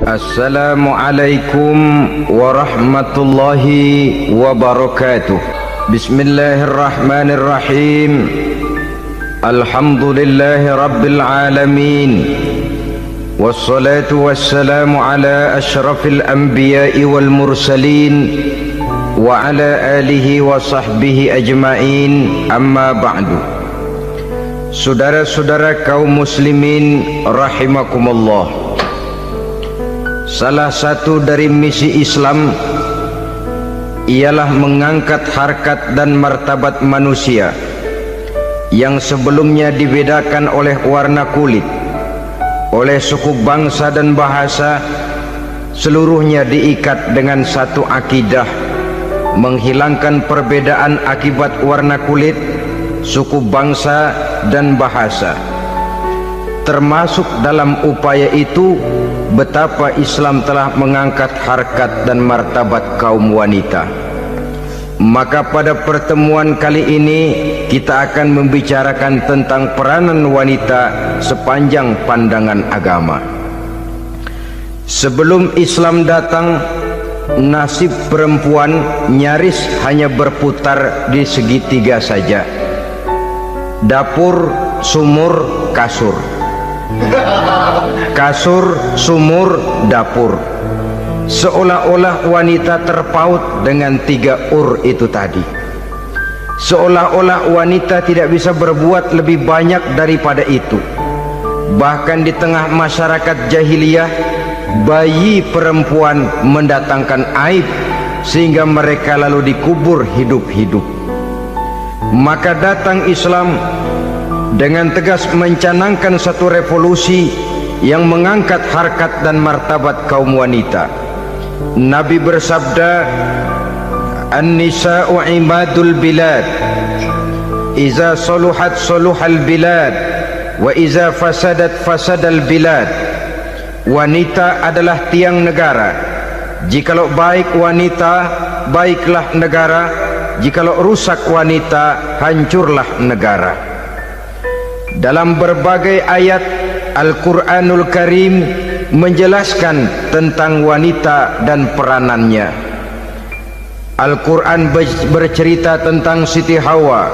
Assalamualaikum warahmatullahi wabarakatuh. Bismillahirrahmanirrahim. Alhamdulillahi rabbil alamin. Wassalatu wassalamu ala ashrafil anbiya'i wal mursalin wa ala alihi wa sahbihi ajma'in, amma ba'du. Saudara-saudara kaum muslimin rahimakumullah, salah satu dari misi Islam ialah mengangkat harkat dan martabat manusia yang sebelumnya dibedakan oleh warna kulit, oleh suku bangsa dan bahasa. Seluruhnya diikat dengan satu akidah, menghilangkan perbedaan akibat warna kulit, suku bangsa dan bahasa. Termasuk dalam upaya itu betapa Islam telah mengangkat harkat dan martabat kaum wanita. Maka pada pertemuan kali ini kita akan membicarakan tentang peranan wanita sepanjang pandangan agama. Sebelum Islam datang, nasib perempuan nyaris hanya berputar di segitiga saja: dapur, sumur, kasur. Kasur, sumur, dapur. Seolah-olah wanita terpaut dengan tiga itu tadi. Seolah-olah wanita tidak bisa berbuat lebih banyak daripada itu. Bahkan di tengah masyarakat jahiliyah, bayi perempuan mendatangkan aib sehingga mereka lalu dikubur hidup-hidup. Maka datang Islam dengan tegas mencanangkan satu revolusi yang mengangkat harkat dan martabat kaum wanita. Nabi bersabda, "An-nisa'u imadul bilad, iza saluhat saluhal bilad, wa iza fasadat fasadal bilad." Wanita adalah tiang negara. Jikalau baik wanita, baiklah negara. Jikalau rusak wanita, hancurlah negara. Dalam berbagai ayat Al-Quranul Karim menjelaskan tentang wanita dan peranannya. Al-Quran bercerita tentang Siti Hawa.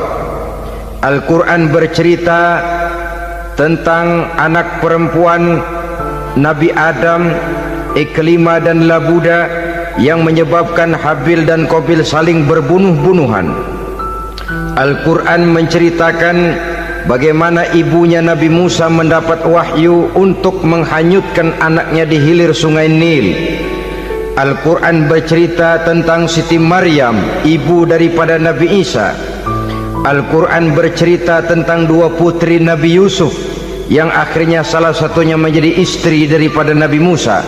Al-Quran bercerita tentang anak perempuan Nabi Adam, Iklima dan Labuda, yang menyebabkan Habil dan Qabil saling berbunuh-bunuhan. Al-Quran menceritakan bagaimana ibunya Nabi Musa mendapat wahyu untuk menghanyutkan anaknya di hilir sungai Nil. Al-Quran bercerita tentang Siti Maryam, ibu daripada Nabi Isa. Al-Quran bercerita tentang dua putri Nabi Yusuf yang akhirnya salah satunya menjadi istri daripada Nabi Musa.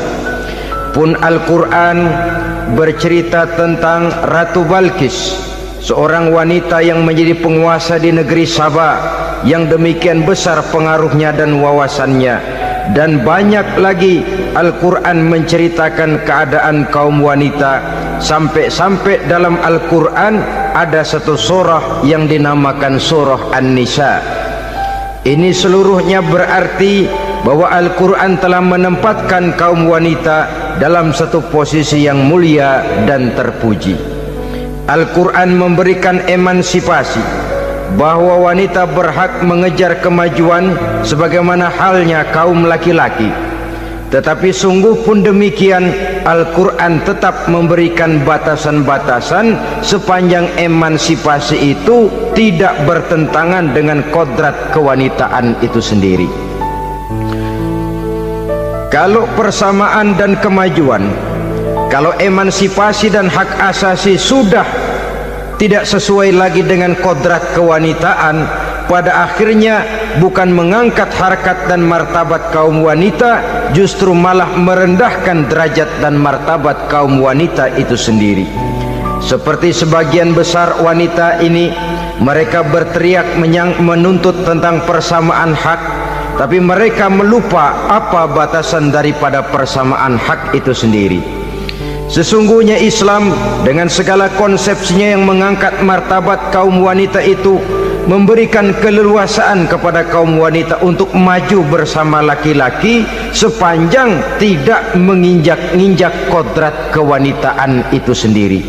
Pun Al-Quran bercerita tentang Ratu Balkis, seorang wanita yang menjadi penguasa di negeri Sabah, yang demikian besar pengaruhnya dan wawasannya. Dan banyak lagi Al-Quran menceritakan keadaan kaum wanita, sampai-sampai dalam Al-Quran ada satu surah yang dinamakan surah An-Nisa. Ini seluruhnya berarti bahwa Al-Quran telah menempatkan kaum wanita dalam satu posisi yang mulia dan terpuji. Al-Quran memberikan emansipasi, bahwa wanita berhak mengejar kemajuan sebagaimana halnya kaum laki-laki. Tetapi sungguh pun demikian, Al-Quran tetap memberikan batasan-batasan sepanjang emansipasi itu tidak bertentangan dengan kodrat kewanitaan itu sendiri. Kalau persamaan dan kemajuan, kalau emansipasi dan hak asasi sudah tidak sesuai lagi dengan kodrat kewanitaan, pada akhirnya bukan mengangkat harkat dan martabat kaum wanita, justru malah merendahkan derajat dan martabat kaum wanita itu sendiri. Seperti sebagian besar wanita ini, mereka berteriak menuntut tentang persamaan hak, tapi mereka melupa apa batasan daripada persamaan hak itu sendiri. Sesungguhnya Islam dengan segala konsepsinya yang mengangkat martabat kaum wanita itu memberikan keleluasaan kepada kaum wanita untuk maju bersama laki-laki sepanjang tidak menginjak-injak kodrat kewanitaan itu sendiri.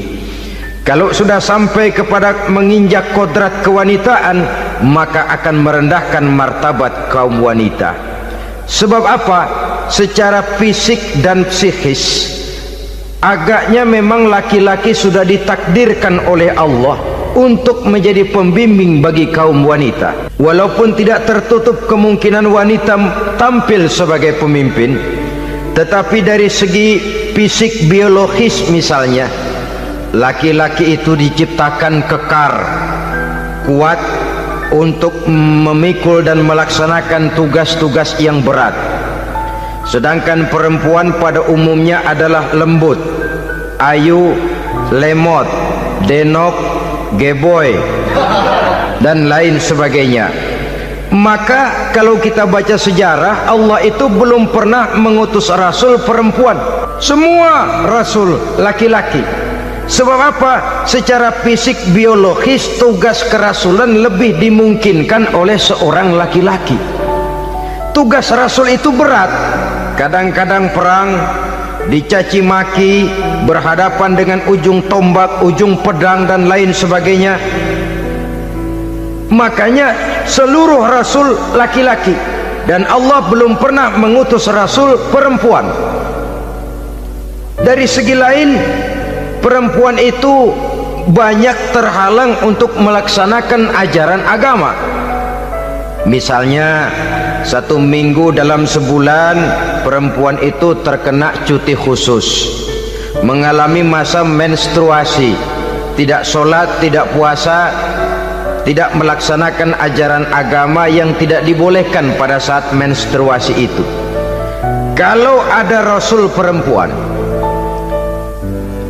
Kalau sudah sampai kepada menginjak kodrat kewanitaan, maka akan merendahkan martabat kaum wanita. Sebab apa? Secara fisik dan psikis agaknya memang laki-laki sudah ditakdirkan oleh Allah untuk menjadi pembimbing bagi kaum wanita. Walaupun tidak tertutup kemungkinan wanita tampil sebagai pemimpin, tetapi dari segi fisik biologis misalnya, laki-laki itu diciptakan kekar, kuat untuk memikul dan melaksanakan tugas-tugas yang berat. Sedangkan perempuan pada umumnya adalah lembut, ayu, lemot, denok, geboy, dan lain sebagainya. Maka kalau kita baca sejarah, Allah itu belum pernah mengutus rasul perempuan. Semua rasul laki-laki. Sebab apa? Secara fisik biologis tugas kerasulan lebih dimungkinkan oleh seorang laki-laki. Tugas rasul itu berat. Kadang-kadang perang, dicaci maki, berhadapan dengan ujung tombak, ujung pedang dan lain sebagainya. Makanya seluruh rasul laki-laki, dan Allah belum pernah mengutus rasul perempuan. Dari segi lain, perempuan itu banyak terhalang untuk melaksanakan ajaran agama. Misalnya 1 minggu dalam sebulan perempuan itu terkena cuti khusus, mengalami masa menstruasi, tidak sholat, tidak puasa, tidak melaksanakan ajaran agama yang tidak dibolehkan pada saat menstruasi itu. Kalau ada rasul perempuan,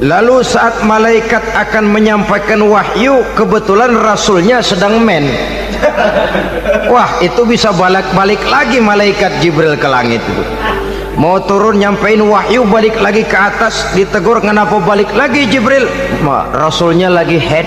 lalu saat malaikat akan menyampaikan wahyu, kebetulan rasulnya sedang men, wah, itu bisa balik lagi malaikat Jibril ke langit itu. Mau turun nyampein wahyu, balik lagi ke atas, ditegur, kenapa balik lagi Jibril? Rasulnya lagi head.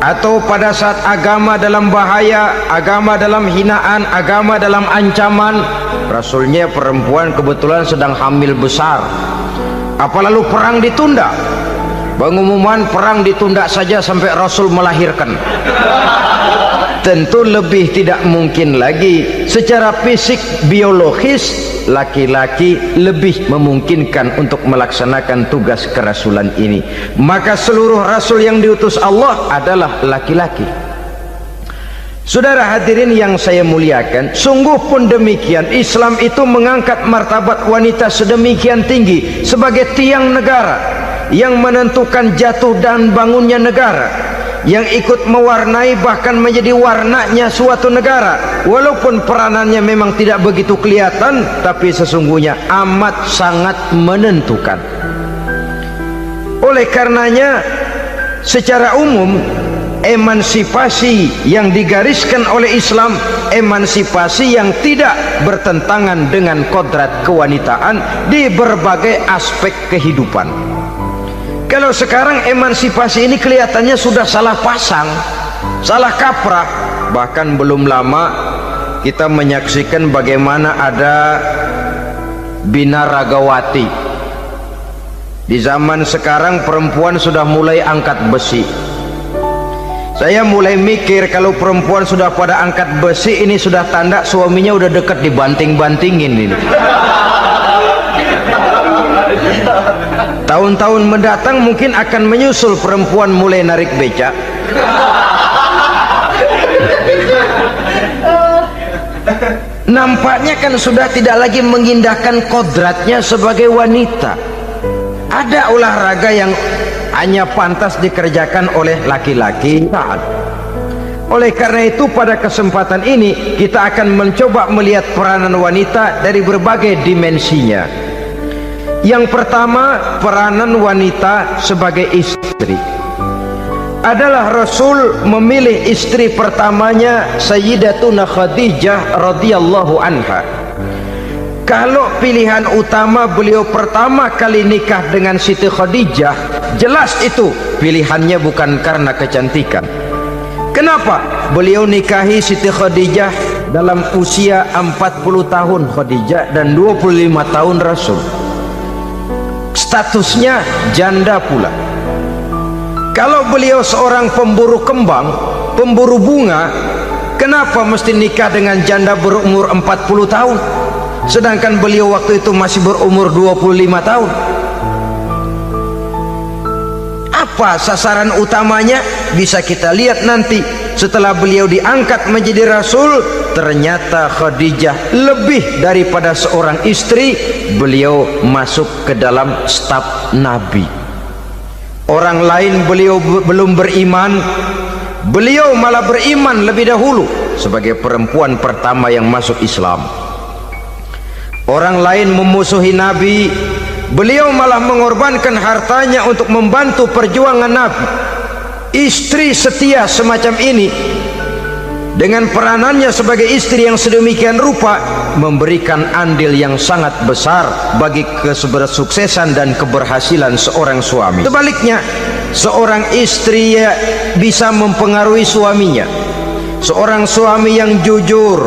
Atau pada saat agama dalam bahaya, agama dalam hinaan, agama dalam ancaman, rasulnya perempuan kebetulan sedang hamil besar. Apa lalu perang ditunda? Pengumuman perang ditunda saja sampai rasul melahirkan. Tentu lebih tidak mungkin lagi. Secara fisik biologis laki-laki lebih memungkinkan untuk melaksanakan tugas kerasulan ini. Maka seluruh rasul yang diutus Allah adalah laki-laki. Saudara hadirin yang saya muliakan, sungguh pun demikian, Islam itu mengangkat martabat wanita sedemikian tinggi sebagai tiang negara yang menentukan jatuh dan bangunnya negara, yang ikut mewarnai bahkan menjadi warnanya suatu negara. Walaupun peranannya memang tidak begitu kelihatan, tapi sesungguhnya amat sangat menentukan. Oleh karenanya, secara umum emansipasi yang digariskan oleh Islam, emansipasi yang tidak bertentangan dengan kodrat kewanitaan di berbagai aspek kehidupan. Kalau sekarang emansipasi ini kelihatannya sudah salah pasang, salah kaprah. Bahkan belum lama kita menyaksikan bagaimana ada binaragawati. Di zaman sekarang perempuan sudah mulai angkat besi. Saya mulai mikir, kalau perempuan sudah pada angkat besi, ini sudah tanda suaminya udah dekat dibanting-bantingin ini. Tahun-tahun mendatang mungkin akan menyusul perempuan mulai narik becak. Nampaknya kan sudah tidak lagi mengindahkan kodratnya sebagai wanita. Ada olahraga yang hanya pantas dikerjakan oleh laki-laki. Oleh karena itu pada kesempatan ini kita akan mencoba melihat peranan wanita dari berbagai dimensinya. Yang pertama, peranan wanita sebagai istri. Adalah Rasul memilih istri pertamanya Sayyidatuna Khadijah radhiyallahu anha. Kalau pilihan utama beliau pertama kali nikah dengan Siti Khadijah, jelas itu pilihannya bukan karena kecantikan. Kenapa? Beliau nikahi Siti Khadijah dalam usia 40 tahun Khadijah dan 25 tahun Rasul. Statusnya janda pula. Kalau beliau seorang pemburu kembang, pemburu bunga, kenapa mesti nikah dengan janda berumur 40 tahun? Sedangkan beliau waktu itu masih berumur 25 tahun. Apa sasaran utamanya? Bisa kita lihat nanti. Setelah beliau diangkat menjadi Rasul, ternyata Khadijah lebih daripada seorang istri. Beliau masuk ke dalam staf Nabi. Orang lain beliau belum beriman, beliau malah beriman lebih dahulu sebagai perempuan pertama yang masuk Islam. Orang lain memusuhi Nabi, beliau malah mengorbankan hartanya untuk membantu perjuangan Nabi. Istri setia semacam ini, dengan peranannya sebagai istri yang sedemikian rupa, memberikan andil yang sangat besar bagi kesuksesan dan keberhasilan seorang suami. Sebaliknya, seorang istri bisa mempengaruhi suaminya. Seorang suami yang jujur,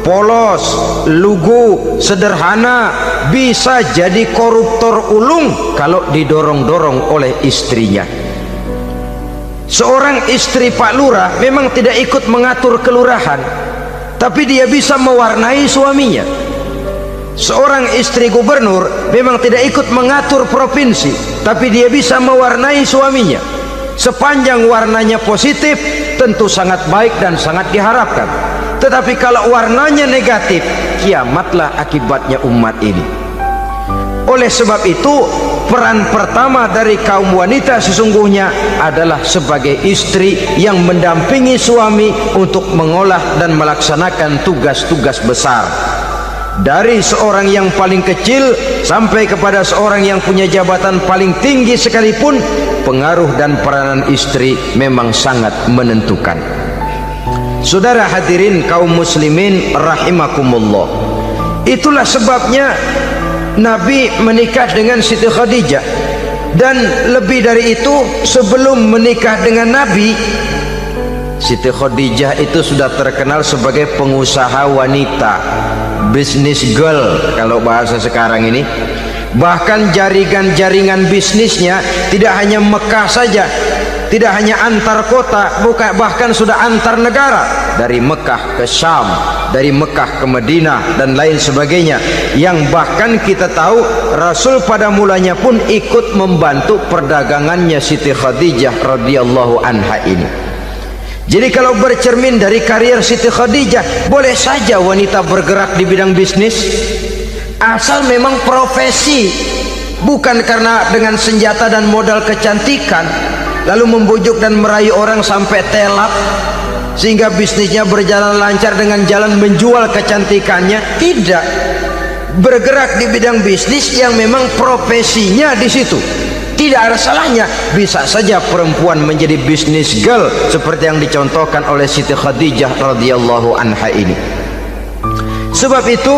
polos, lugu, sederhana, bisa jadi koruptor ulung kalau didorong-dorong oleh istrinya. Seorang istri Pak Lurah memang tidak ikut mengatur kelurahan, tapi dia bisa mewarnai suaminya. Seorang istri gubernur memang tidak ikut mengatur provinsi, tapi dia bisa mewarnai suaminya. Sepanjang warnanya positif, tentu sangat baik dan sangat diharapkan. Tetapi kalau warnanya negatif, kiamatlah akibatnya umat ini. Oleh sebab itu, peran pertama dari kaum wanita sesungguhnya adalah sebagai istri yang mendampingi suami untuk mengolah dan melaksanakan tugas-tugas besar. Dari seorang yang paling kecil sampai kepada seorang yang punya jabatan paling tinggi sekalipun, pengaruh dan peranan istri memang sangat menentukan. Saudara hadirin kaum muslimin rahimakumullah, itulah sebabnya Nabi menikah dengan Siti Khadijah. Dan lebih dari itu, sebelum menikah dengan Nabi, Siti Khadijah itu sudah terkenal sebagai pengusaha wanita, business girl kalau bahasa sekarang ini. Bahkan jaringan-jaringan bisnisnya tidak hanya Mekah saja, tidak hanya antar kota, bahkan sudah antar negara, dari Mekah ke Syam, dari Mekah ke Madinah dan lain sebagainya, yang bahkan kita tahu Rasul pada mulanya pun ikut membantu perdagangannya Siti Khadijah radhiyallahu anha ini. Jadi kalau bercermin dari karier Siti Khadijah, boleh saja wanita bergerak di bidang bisnis, asal memang profesi, bukan karena dengan senjata dan modal kecantikan lalu membujuk dan merayu orang sampai telap sehingga bisnisnya berjalan lancar dengan jalan menjual kecantikannya. Tidak, bergerak di bidang bisnis yang memang profesinya di situ. Tidak ada salahnya. Bisa saja perempuan menjadi business girl seperti yang dicontohkan oleh Siti Khadijah radhiyallahu anha ini. Sebab itu,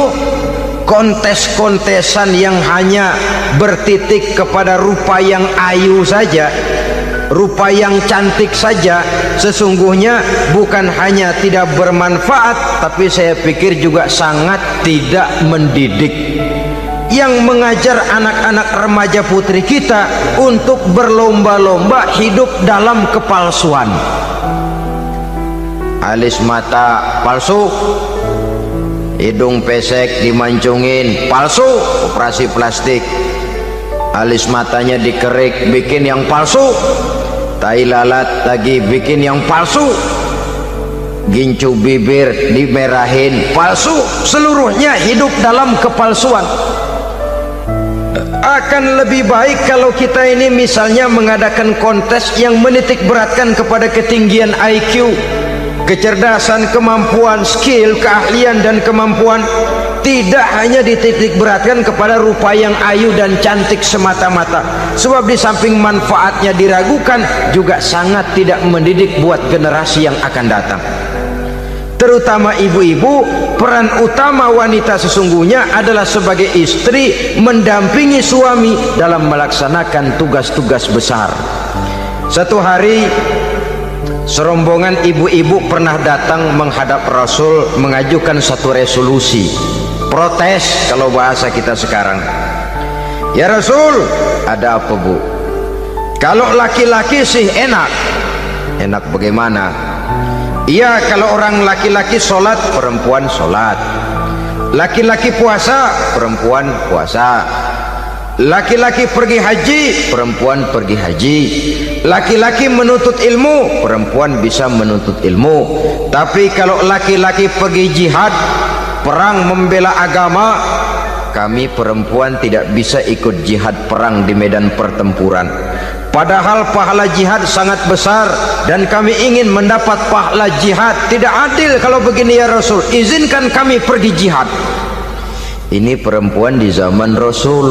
kontes-kontesan yang hanya bertitik kepada rupa yang ayu saja, rupa yang cantik saja, sesungguhnya bukan hanya tidak bermanfaat, tapi saya pikir juga sangat tidak mendidik. Yang mengajar anak-anak remaja putri kita untuk berlomba-lomba hidup dalam kepalsuan. Alis mata palsu, hidung pesek dimancungin, palsu, operasi plastik. Alis matanya dikerik, bikin yang palsu. Tai lalat lagi bikin yang palsu. Gincu bibir dimerahin, palsu. Seluruhnya hidup dalam kepalsuan. Akan lebih baik kalau kita ini misalnya mengadakan kontes yang menitik beratkan kepada ketinggian IQ, kecerdasan, kemampuan, skill, keahlian dan kemampuan. Tidak hanya dititik beratkan kepada rupa yang ayu dan cantik semata-mata, sebab di samping manfaatnya diragukan, juga sangat tidak mendidik buat generasi yang akan datang. terutama ibu-ibu, peran utama wanita sesungguhnya adalah sebagai istri mendampingi suami dalam melaksanakan tugas-tugas besar. Satu hari serombongan ibu-ibu pernah datang menghadap Rasul mengajukan satu resolusi, protes kalau bahasa kita sekarang. Ya Rasul, ada apa bu? Kalau laki-laki sih enak. Enak bagaimana? Iya, kalau orang laki-laki sholat, perempuan sholat. Laki-laki puasa, perempuan puasa. Laki-laki pergi haji, perempuan pergi haji. Laki-laki menuntut ilmu, perempuan bisa menuntut ilmu. Tapi kalau laki-laki pergi jihad, perang membela agama, kami perempuan tidak bisa ikut jihad perang di medan pertempuran. Padahal pahala jihad sangat besar dan kami ingin mendapat pahala jihad. Tidak adil kalau begini ya Rasul, izinkan kami pergi jihad. Ini perempuan di zaman Rasul,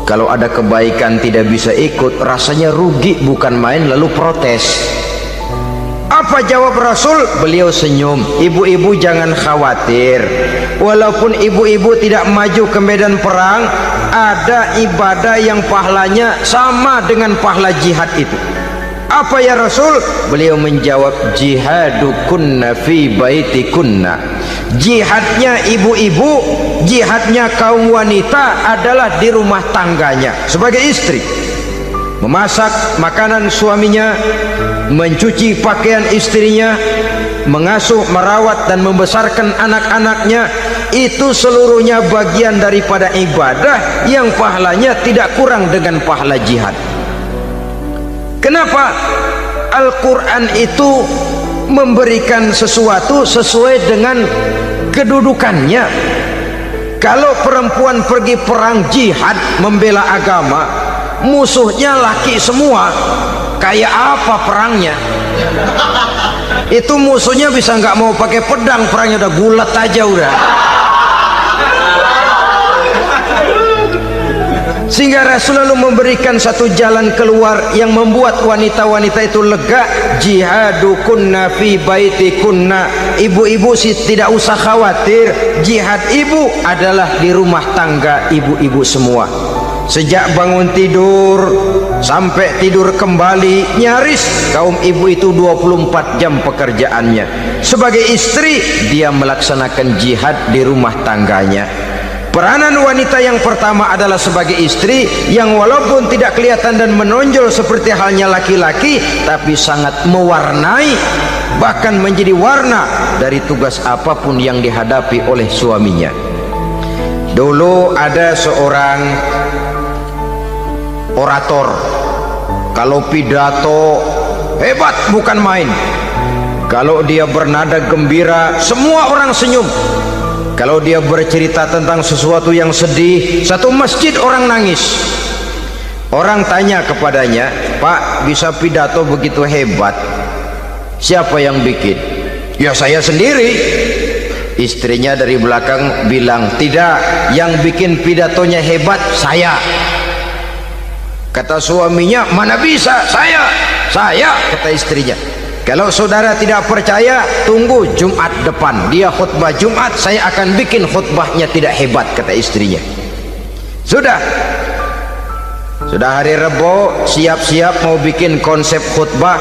kalau ada kebaikan tidak bisa ikut, rasanya rugi bukan main, lalu protes. Apa jawab Rasul? Beliau senyum. Ibu-ibu jangan khawatir, walaupun ibu-ibu tidak maju ke medan perang, ada ibadah yang pahalanya sama dengan pahala jihad itu. Apa ya Rasul? Beliau menjawab, jihadukunna fi baitikunna. Jihadnya ibu-ibu, jihadnya kaum wanita adalah di rumah tangganya sebagai istri. Memasak makanan suaminya, mencuci pakaian istrinya, mengasuh, merawat dan membesarkan anak-anaknya, itu seluruhnya bagian daripada ibadah yang pahalanya tidak kurang dengan pahala jihad. Kenapa? Al-Quran itu memberikan sesuatu sesuai dengan kedudukannya. Kalau perempuan pergi perang jihad membela agama, musuhnya laki semua, kayak apa perangnya? Itu musuhnya bisa nggak mau pakai pedang, perangnya udah gulat aja udah. Sehingga Rasul lalu memberikan satu jalan keluar yang membuat wanita-wanita itu lega. Jihadukunna fi baitikunna. Ibu-ibu sih tidak usah khawatir, jihad ibu adalah di rumah tangga ibu-ibu semua. Sejak bangun tidur sampai tidur kembali, nyaris kaum ibu itu 24 jam pekerjaannya. Sebagai istri, dia melaksanakan jihad di rumah tangganya. Peranan wanita yang pertama adalah sebagai istri, yang walaupun tidak kelihatan dan menonjol seperti halnya laki-laki, tapi sangat mewarnai, bahkan menjadi warna dari tugas apapun yang dihadapi oleh suaminya. Dulu ada seorang orator, kalau pidato hebat bukan main. Kalau dia bernada gembira, semua orang senyum. Kalau dia bercerita tentang sesuatu yang sedih, satu masjid orang nangis. Orang tanya kepadanya, Pak, bisa pidato begitu hebat, siapa yang bikin? Ya saya sendiri. Istrinya dari belakang bilang, tidak, yang bikin pidatonya hebat saya. Kata suaminya, mana bisa, saya, kata istrinya. Kalau saudara tidak percaya, tunggu Jumat depan, dia khutbah Jumat, saya akan bikin khutbahnya tidak hebat, kata istrinya. Sudah hari Rebo, siap-siap mau bikin konsep khutbah,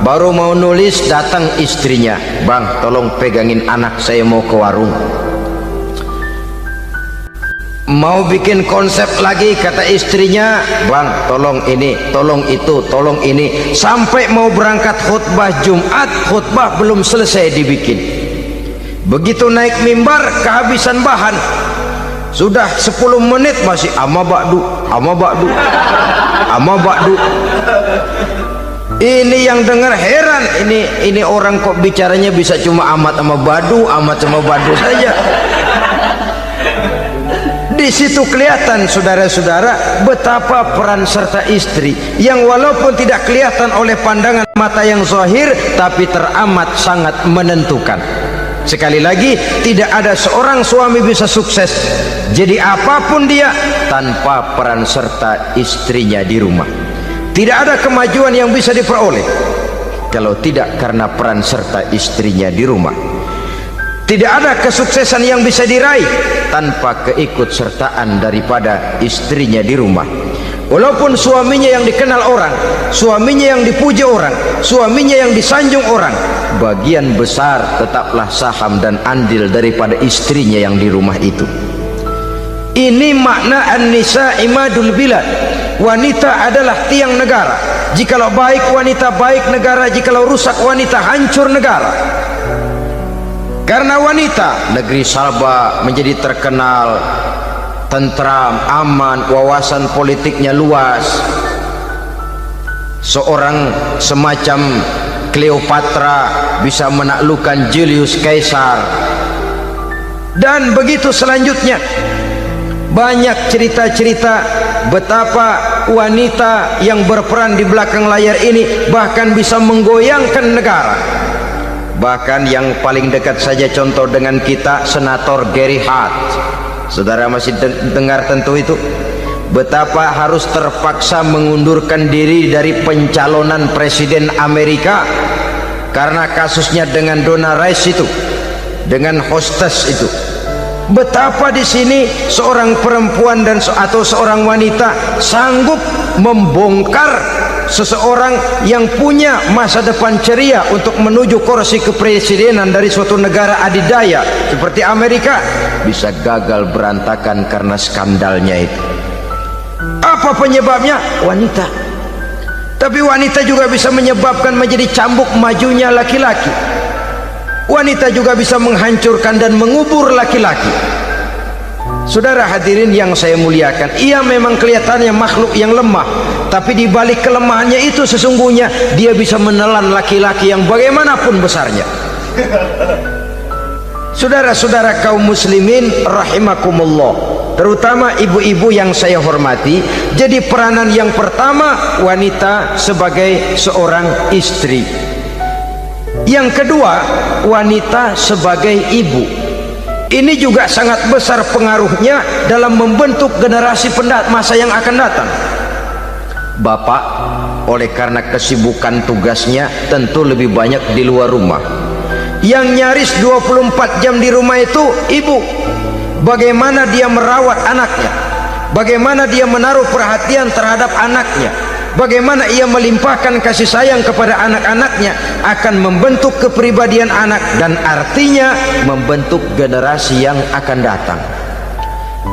baru mau nulis, datang istrinya, Bang, tolong pegangin anak, saya mau ke warung. Mau bikin konsep lagi, kata istrinya, Bang, tolong ini, tolong itu, tolong ini. Sampai mau berangkat khutbah Jumat, khutbah belum selesai dibikin. Begitu naik mimbar, kehabisan bahan. Sudah 10 menit masih ama ba'du. Ini yang dengar heran, ini orang kok bicaranya bisa cuma amat sama badu saja. Di situ kelihatan saudara-saudara betapa peran serta istri yang walaupun tidak kelihatan oleh pandangan mata yang zahir, tapi teramat sangat menentukan. Sekali lagi, tidak ada seorang suami bisa sukses jadi apapun dia tanpa peran serta istrinya di rumah. Tidak ada kemajuan yang bisa diperoleh kalau tidak karena peran serta istrinya di rumah. Tidak ada kesuksesan yang bisa diraih tanpa keikutsertaan daripada istrinya di rumah. Walaupun suaminya yang dikenal orang, suaminya yang dipuji orang, suaminya yang disanjung orang, bagian besar tetaplah saham dan andil daripada istrinya yang di rumah itu. Ini makna an-nisa imadul bilad. Wanita adalah tiang negara. Jikalau baik wanita, baik negara. Jikalau rusak wanita, hancur negara. Karena wanita, negeri Sabah menjadi terkenal tentram, aman, wawasan politiknya luas. Seorang semacam Cleopatra bisa menaklukkan Julius Caesar. Dan begitu selanjutnya. Banyak cerita-cerita betapa wanita yang berperan di belakang layar ini bahkan bisa menggoyangkan negara. Bahkan yang paling dekat saja contoh dengan kita, Senator Gary Hart. Saudara masih dengar tentu itu, betapa harus terpaksa mengundurkan diri dari pencalonan presiden Amerika karena kasusnya dengan Donna Rice itu, dengan hostess itu. Betapa di sini seorang perempuan atau seorang wanita sanggup membongkar seseorang yang punya masa depan ceria untuk menuju kursi kepresidenan dari suatu negara adidaya seperti Amerika, bisa gagal berantakan karena skandalnya itu. Apa penyebabnya? Wanita. Tapi wanita juga bisa menyebabkan menjadi cambuk majunya laki-laki. Wanita juga bisa menghancurkan dan mengubur laki-laki. Saudara hadirin yang saya muliakan, ia memang kelihatannya makhluk yang lemah, tapi di balik kelemahannya itu sesungguhnya dia bisa menelan laki-laki yang bagaimanapun besarnya. Saudara-saudara kaum muslimin rahimakumullah, terutama ibu-ibu yang saya hormati, jadi peranan yang pertama wanita sebagai seorang istri. Yang kedua, wanita sebagai ibu. Ini juga sangat besar pengaruhnya dalam membentuk generasi masa yang akan datang. Bapak, oleh karena kesibukan tugasnya, tentu lebih banyak di luar rumah. Yang nyaris 24 jam di rumah itu ibu. Bagaimana dia merawat anaknya, bagaimana dia menaruh perhatian terhadap anaknya, bagaimana ia melimpahkan kasih sayang kepada anak-anaknya, akan membentuk kepribadian anak dan artinya membentuk generasi yang akan datang.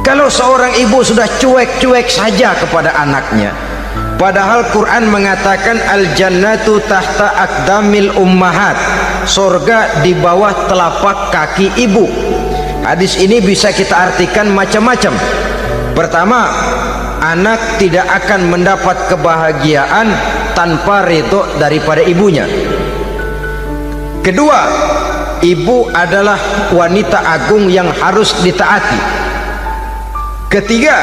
Kalau seorang ibu sudah cuek-cuek saja kepada anaknya, padahal Quran mengatakan al-jannatu tahta aqdamil ummahat, surga di bawah telapak kaki ibu. Hadis ini bisa kita artikan macam-macam. Pertama, anak tidak akan mendapat kebahagiaan tanpa ridho daripada ibunya. Kedua, ibu adalah wanita agung yang harus ditaati. Ketiga,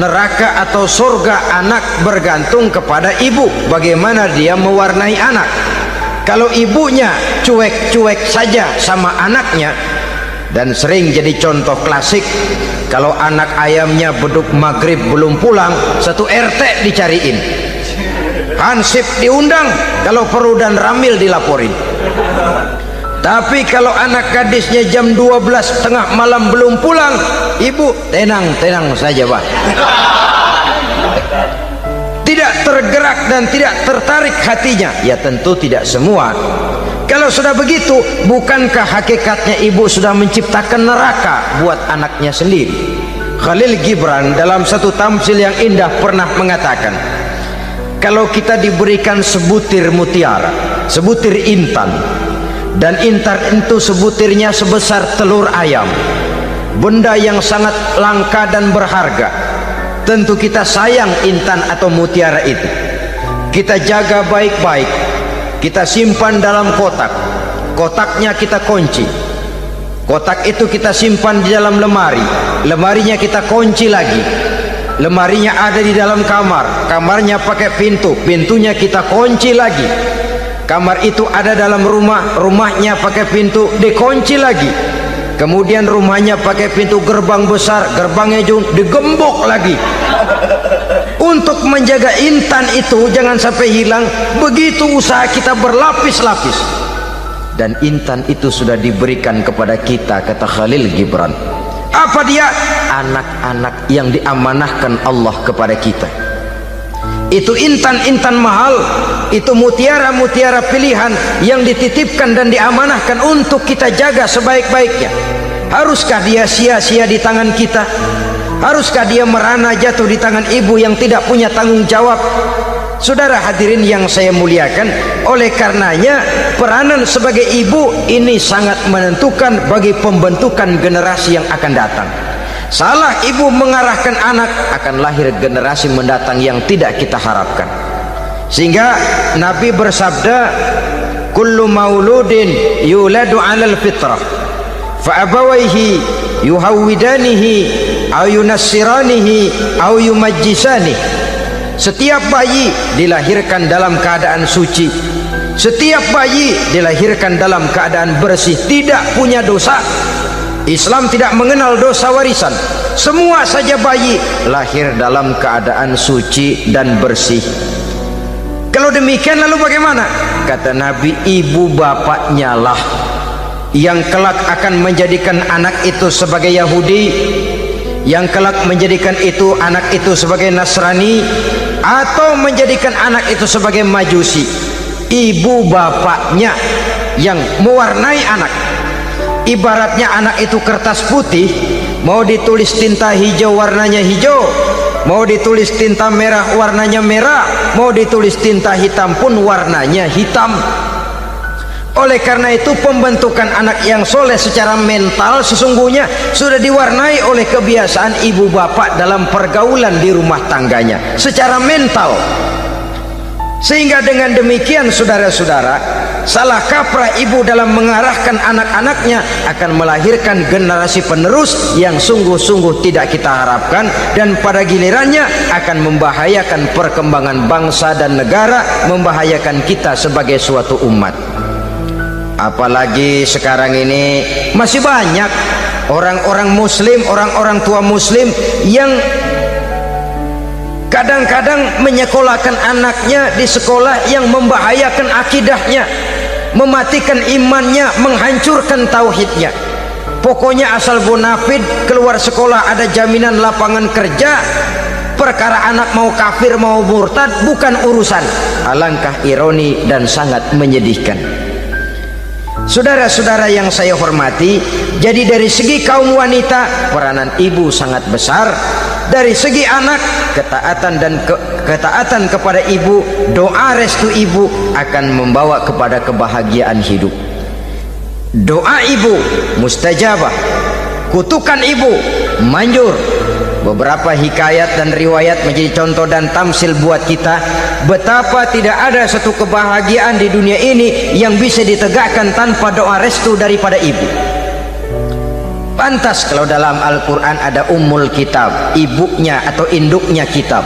neraka atau surga anak bergantung kepada ibu, bagaimana dia mewarnai anak. Kalau ibunya cuek-cuek saja sama anaknya, dan sering jadi contoh klasik, kalau anak ayamnya beduk maghrib belum pulang, satu RT dicariin, hansip diundang, kalau perlu dan ramil dilaporin. Tapi kalau anak gadisnya jam 12 tengah malam belum pulang, ibu tenang-tenang saja Pak, tidak tergerak dan tidak tertarik hatinya. Ya tentu tidak semua. Kalau sudah begitu, bukankah hakikatnya ibu sudah menciptakan neraka buat anaknya sendiri? Khalil Gibran dalam satu tamsil yang indah pernah mengatakan, kalau kita diberikan sebutir mutiara, sebutir intan, dan intan itu sebutirnya sebesar telur ayam, benda yang sangat langka dan berharga, tentu kita sayang intan atau mutiara itu. Kita jaga baik-baik, kita simpan dalam kotak, kotaknya kita kunci, kotak itu kita simpan di dalam lemari, lemarinya kita kunci lagi, lemarinya ada di dalam kamar, kamarnya pakai pintu, pintunya kita kunci lagi, kamar itu ada dalam rumah, rumahnya pakai pintu, dikunci lagi, kemudian rumahnya pakai pintu gerbang besar, gerbangnya juga digembok lagi. Untuk menjaga intan itu jangan sampai hilang, begitu usaha kita berlapis-lapis. dan intan itu sudah diberikan kepada kita, kata Khalil Gibran. Apa dia? Anak-anak yang diamanahkan Allah kepada kita. Itu intan-intan mahal, itu mutiara-mutiara pilihan yang dititipkan dan diamanahkan untuk kita jaga sebaik-baiknya. Haruskah dia sia-sia di tangan kita? Haruskah dia merana jatuh di tangan ibu yang tidak punya tanggung jawab? Saudara hadirin yang saya muliakan, oleh karenanya peranan sebagai ibu ini sangat menentukan bagi pembentukan generasi yang akan datang. Salah ibu mengarahkan anak, akan lahir generasi mendatang yang tidak kita harapkan. Sehingga Nabi bersabda, kullu mauludin yuladu 'alal fitrah fa abawaihi yuhawwidanihi aw yunassiranihi aw yumajjisanihi. Setiap bayi dilahirkan dalam keadaan suci, setiap bayi dilahirkan dalam keadaan bersih, tidak punya dosa. Islam tidak mengenal dosa warisan. Semua saja bayi lahir dalam keadaan suci dan bersih. Kalau demikian lalu bagaimana? Kata Nabi, ibu bapaknya lah yang kelak akan menjadikan anak itu sebagai Yahudi, yang kelak menjadikan itu anak itu sebagai Nasrani, atau menjadikan anak itu sebagai Majusi. Ibu bapaknya yang mewarnai anak. Ibaratnya anak itu kertas putih, mau ditulis tinta hijau warnanya hijau, mau ditulis tinta merah warnanya merah, mau ditulis tinta hitam pun warnanya hitam. Oleh karena itu pembentukan anak yang soleh secara mental sesungguhnya sudah diwarnai oleh kebiasaan ibu bapak dalam pergaulan di rumah tangganya secara mental. Sehingga dengan demikian saudara-saudara, salah kaprah ibu dalam mengarahkan anak-anaknya akan melahirkan generasi penerus yang sungguh-sungguh tidak kita harapkan, dan pada gilirannya akan membahayakan perkembangan bangsa dan negara, membahayakan kita sebagai suatu umat. Apalagi sekarang ini masih banyak orang-orang muslim, orang-orang tua muslim yang kadang-kadang menyekolahkan anaknya di sekolah yang membahayakan akidahnya, mematikan imannya, menghancurkan tauhidnya. Pokoknya asal bonafid keluar sekolah ada jaminan lapangan kerja. Perkara anak mau kafir mau murtad bukan urusan. Alangkah ironi dan sangat menyedihkan. Saudara-saudara yang saya hormati, jadi dari segi kaum wanita peranan ibu sangat besar. Dari segi anak, ketaatan kepada ibu, doa restu ibu akan membawa kepada kebahagiaan hidup. Doa ibu mustajabah, kutukan ibu manjur. Beberapa hikayat dan riwayat menjadi contoh dan tamsil buat kita betapa tidak ada satu kebahagiaan di dunia ini yang bisa ditegakkan tanpa doa restu daripada ibu. Pantas kalau dalam Al-Quran ada Ummul Kitab, ibunya atau induknya kitab.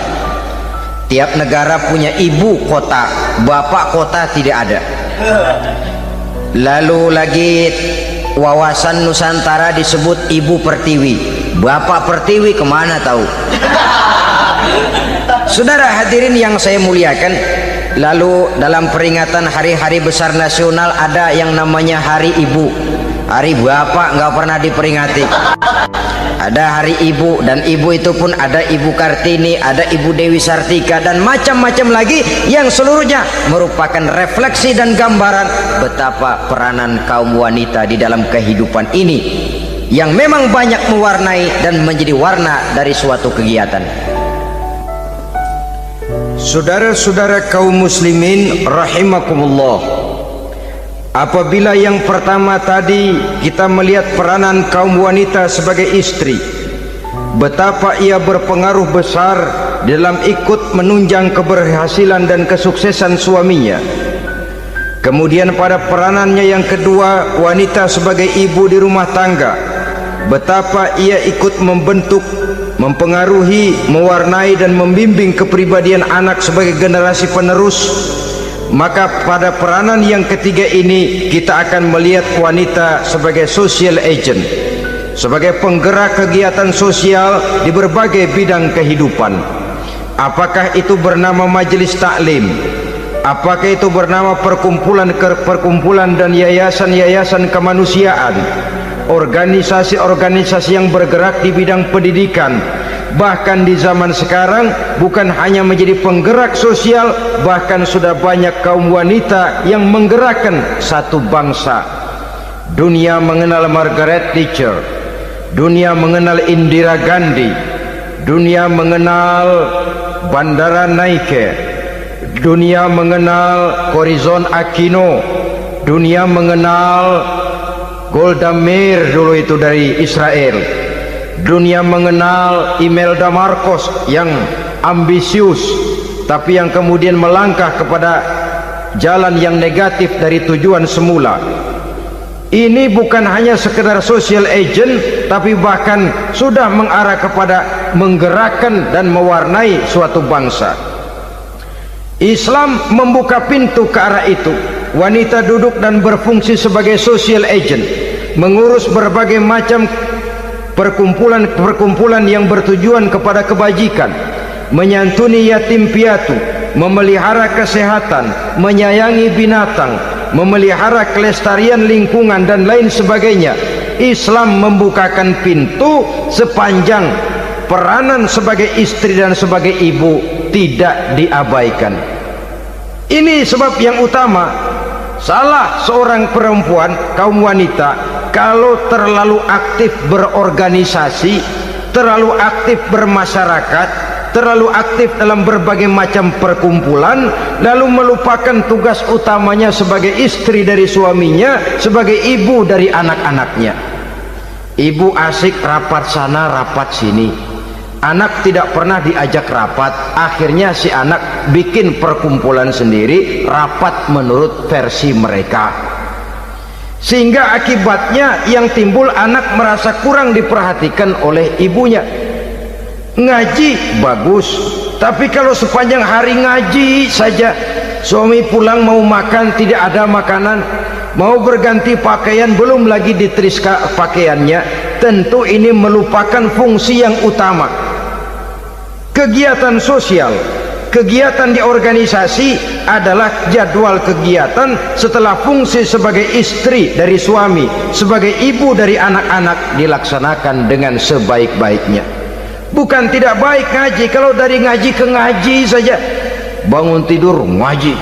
Tiap negara punya ibu kota, bapak kota tidak ada. Lalu lagi wawasan Nusantara disebut Ibu Pertiwi, Bapak Pertiwi kemana tahu. Saudara hadirin yang saya muliakan, lalu dalam peringatan hari-hari besar nasional ada yang namanya Hari Ibu. Hari bapak nggak pernah diperingati. Ada hari ibu, dan ibu itu pun ada Ibu Kartini, ada Ibu Dewi Sartika, dan macam-macam lagi yang seluruhnya merupakan refleksi dan gambaran betapa peranan kaum wanita di dalam kehidupan ini yang memang banyak mewarnai dan menjadi warna dari suatu kegiatan. Saudara-saudara kaum muslimin rahimakumullah, apabila yang pertama tadi kita melihat peranan kaum wanita sebagai istri, betapa ia berpengaruh besar dalam ikut menunjang keberhasilan dan kesuksesan suaminya. Kemudian pada peranannya yang kedua, wanita sebagai ibu di rumah tangga, betapa ia ikut membentuk, mempengaruhi, mewarnai dan membimbing kepribadian anak sebagai generasi penerus. Maka pada peranan yang ketiga ini kita akan melihat wanita sebagai social agent, sebagai penggerak kegiatan sosial di berbagai bidang kehidupan. Apakah itu bernama majelis taklim, apakah itu bernama perkumpulan dan yayasan-yayasan kemanusiaan, organisasi-organisasi yang bergerak di bidang pendidikan, bahkan di zaman sekarang bukan hanya menjadi penggerak sosial, bahkan sudah banyak kaum wanita yang menggerakkan satu bangsa. Dunia mengenal Margaret Thatcher, dunia mengenal Indira Gandhi, dunia mengenal Bandara Naike, dunia mengenal Corazon Aquino, dunia mengenal Golda Meir dulu itu dari Israel, dunia mengenal Imelda Marcos yang ambisius tapi yang kemudian melangkah kepada jalan yang negatif dari tujuan semula. Ini bukan hanya sekedar social agent, tapi bahkan sudah mengarah kepada menggerakkan dan mewarnai suatu bangsa. Islam membuka pintu ke arah itu. Wanita duduk dan berfungsi sebagai social agent, mengurus berbagai macam perkumpulan yang bertujuan kepada kebajikan, menyantuni yatim piatu, memelihara kesehatan, menyayangi binatang, memelihara kelestarian lingkungan dan lain sebagainya. Islam membukakan pintu sepanjang peranan sebagai istri dan sebagai ibu tidak diabaikan. Ini sebab yang utama. Salah seorang perempuan, kaum wanita, kalau terlalu aktif berorganisasi, terlalu aktif bermasyarakat, terlalu aktif dalam berbagai macam perkumpulan, lalu melupakan tugas utamanya sebagai istri dari suaminya, sebagai ibu dari anak-anaknya. Ibu asik rapat sana rapat sini, anak tidak pernah diajak rapat, akhirnya si anak bikin perkumpulan sendiri, rapat menurut versi mereka, sehingga akibatnya yang timbul anak merasa kurang diperhatikan oleh ibunya. Ngaji bagus, tapi kalau sepanjang hari ngaji saja, suami pulang mau makan tidak ada makanan, mau berganti pakaian belum lagi diteriskan pakaiannya, tentu ini melupakan fungsi yang utama. Kegiatan sosial, kegiatan di organisasi adalah jadwal kegiatan setelah fungsi sebagai istri dari suami, sebagai ibu dari anak-anak dilaksanakan dengan sebaik-baiknya. Bukan tidak baik ngaji, kalau dari ngaji ke ngaji saja, bangun tidur ngaji,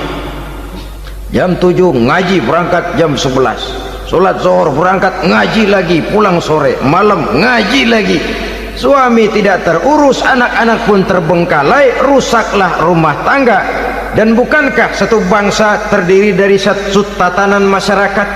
jam 7 ngaji, berangkat jam 11, sholat zuhur berangkat ngaji lagi, pulang sore, malam ngaji lagi. Suami tidak terurus, anak-anak pun terbengkalai, rusaklah rumah tangga. Dan bukankah satu bangsa terdiri dari satu tatanan masyarakat,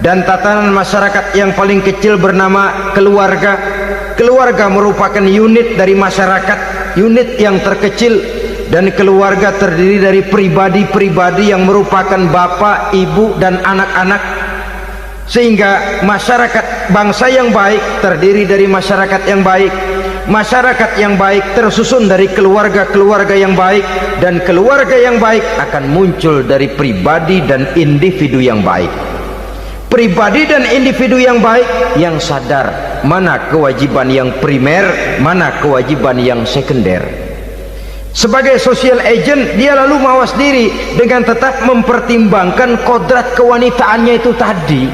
dan tatanan masyarakat yang paling kecil bernama keluarga. Keluarga merupakan unit dari masyarakat, unit yang terkecil, dan keluarga terdiri dari pribadi-pribadi yang merupakan bapak, ibu, dan anak-anak. Sehingga masyarakat bangsa yang baik terdiri dari masyarakat yang baik, masyarakat yang baik tersusun dari keluarga-keluarga yang baik, dan keluarga yang baik akan muncul dari pribadi dan individu yang baik. Pribadi dan individu yang baik yang sadar mana kewajiban yang primer, mana kewajiban yang sekunder. Sebagai social agent, dia lalu mawas diri dengan tetap mempertimbangkan kodrat kewanitaannya itu tadi.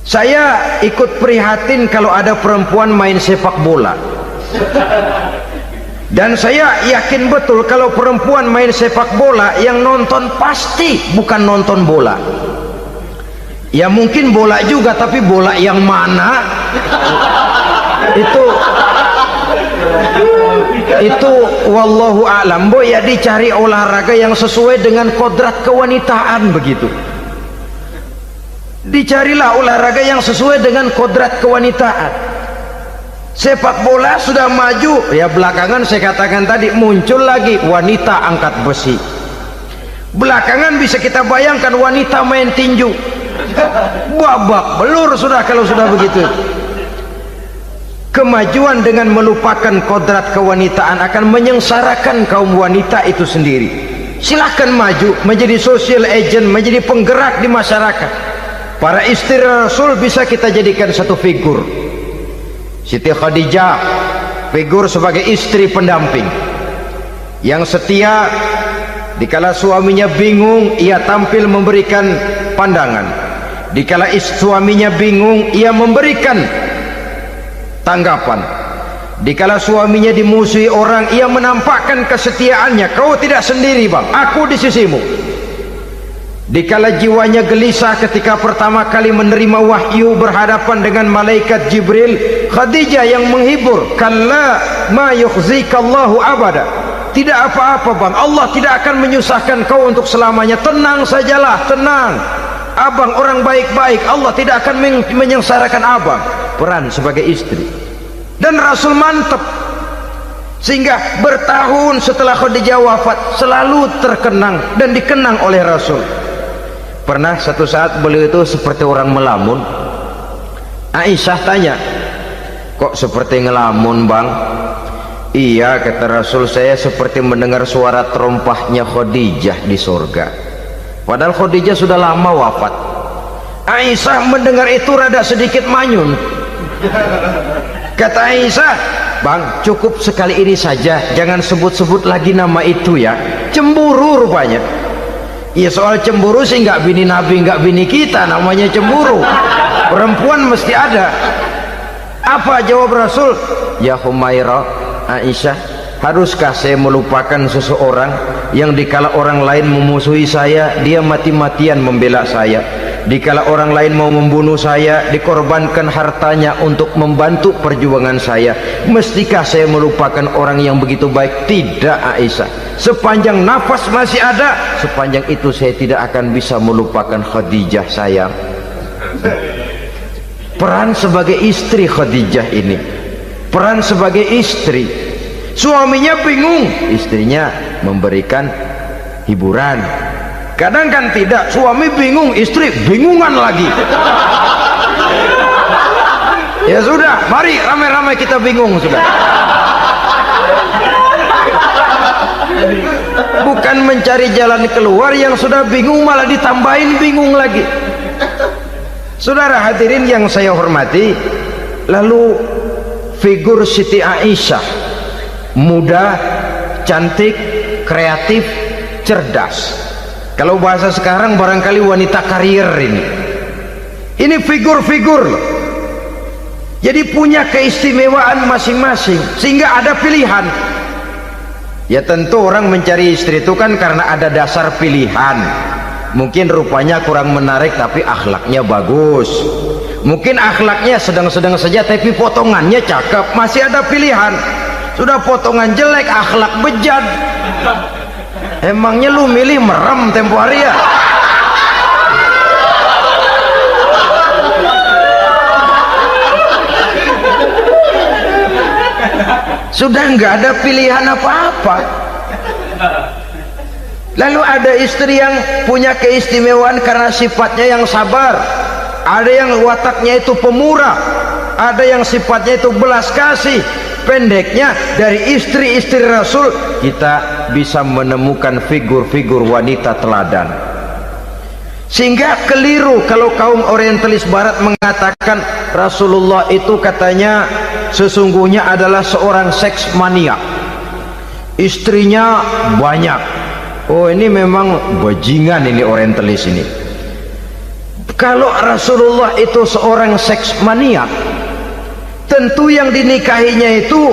Saya ikut prihatin kalau ada perempuan main sepak bola, dan saya yakin betul kalau perempuan main sepak bola yang nonton pasti bukan nonton bola. Ya mungkin bola juga, tapi bola yang mana itu wallahu a'lam. Boy, ya dicari olahraga yang sesuai dengan kodrat kewanitaan begitu. Dicarilah olahraga yang sesuai dengan kodrat kewanitaan. Sepak bola sudah maju, ya belakangan saya katakan tadi muncul lagi wanita angkat besi. Belakangan bisa kita bayangkan wanita main tinju. Babak belur sudah kalau sudah begitu. Kemajuan dengan melupakan kodrat kewanitaan akan menyengsarakan kaum wanita itu sendiri. Silahkan maju menjadi social agent, menjadi penggerak di masyarakat. Para istri Rasul bisa kita jadikan satu figur. Siti Khadijah, figur sebagai istri pendamping yang setia, Dikala suaminya bingung, ia tampil memberikan pandangan. Dikala suaminya bingung, ia memberikan tanggapan. Dikala suaminya dimusuhi orang, ia menampakkan kesetiaannya. Kau tidak sendiri bang, aku di sisimu. Dikala jiwanya gelisah ketika pertama kali menerima wahyu berhadapan dengan malaikat Jibril, Khadijah yang menghibur. Kalla ma yukhzikallahu abada. Tidak apa-apa bang, Allah tidak akan menyusahkan kau untuk selamanya. Tenang sajalah, tenang. Abang orang baik-baik, Allah tidak akan menyengsarakan abang. Peran sebagai istri. Dan Rasul mantap, sehingga bertahun setelah Khadijah wafat selalu terkenang dan dikenang oleh Rasul. Pernah satu saat beliau itu seperti orang melamun. Aisyah tanya, kok seperti ngelamun bang? Iya, kata Rasul, saya seperti mendengar suara terompahnya Khadijah di surga. Padahal Khadijah sudah lama wafat. Aisyah mendengar itu rada sedikit manyun. Kata Aisyah, bang, cukup sekali ini saja, jangan sebut-sebut lagi nama itu ya. Cemburu rupanya. Ya soal cemburu sih nggak bini Nabi, nggak bini kita, namanya cemburu. Perempuan mesti ada. Apa jawab Rasul? Ya Humairah, Aisyah, haruskah saya melupakan seseorang yang dikala orang lain memusuhi saya, dia mati-matian membela saya. Dikala orang lain mau membunuh saya, dikorbankan hartanya untuk membantu perjuangan saya. Mestikah saya melupakan orang yang begitu baik? Tidak Aisyah, sepanjang nafas masih ada, sepanjang itu saya tidak akan bisa melupakan Khadijah sayang. Peran sebagai istri Khadijah ini, peran sebagai istri. Suaminya bingung, istrinya memberikan hiburan. Kadang kan tidak, suami bingung, istri bingungan lagi. Ya sudah, mari ramai-ramai kita bingung sudah. Bukan mencari jalan keluar, yang sudah bingung malah ditambahin bingung lagi. Saudara hadirin yang saya hormati, lalu figur Siti Aisyah, muda, cantik, kreatif, cerdas. Kalau bahasa sekarang barangkali wanita karier ini. Ini figur-figur loh. Jadi punya keistimewaan masing-masing, sehingga ada pilihan. Ya tentu orang mencari istri itu kan karena ada dasar pilihan. Mungkin rupanya kurang menarik tapi akhlaknya bagus. Mungkin akhlaknya sedang-sedang saja tapi potongannya cakep, masih ada pilihan. Sudah potongan jelek, akhlak bejat, emangnya lu milih merem tempo hari ya? Sudah nggak ada pilihan apa-apa. Lalu ada istri yang punya keistimewaan karena sifatnya yang sabar, ada yang wataknya itu pemurah, ada yang sifatnya itu belas kasih. Pendeknya, dari istri-istri Rasul kita bisa menemukan figur-figur wanita teladan. Sehingga keliru kalau kaum orientalis barat mengatakan Rasulullah itu katanya sesungguhnya adalah seorang seks mania, istrinya banyak. Oh ini memang bajingan ini orientalis ini. Kalau Rasulullah itu seorang seks mania, tentu yang dinikahinya itu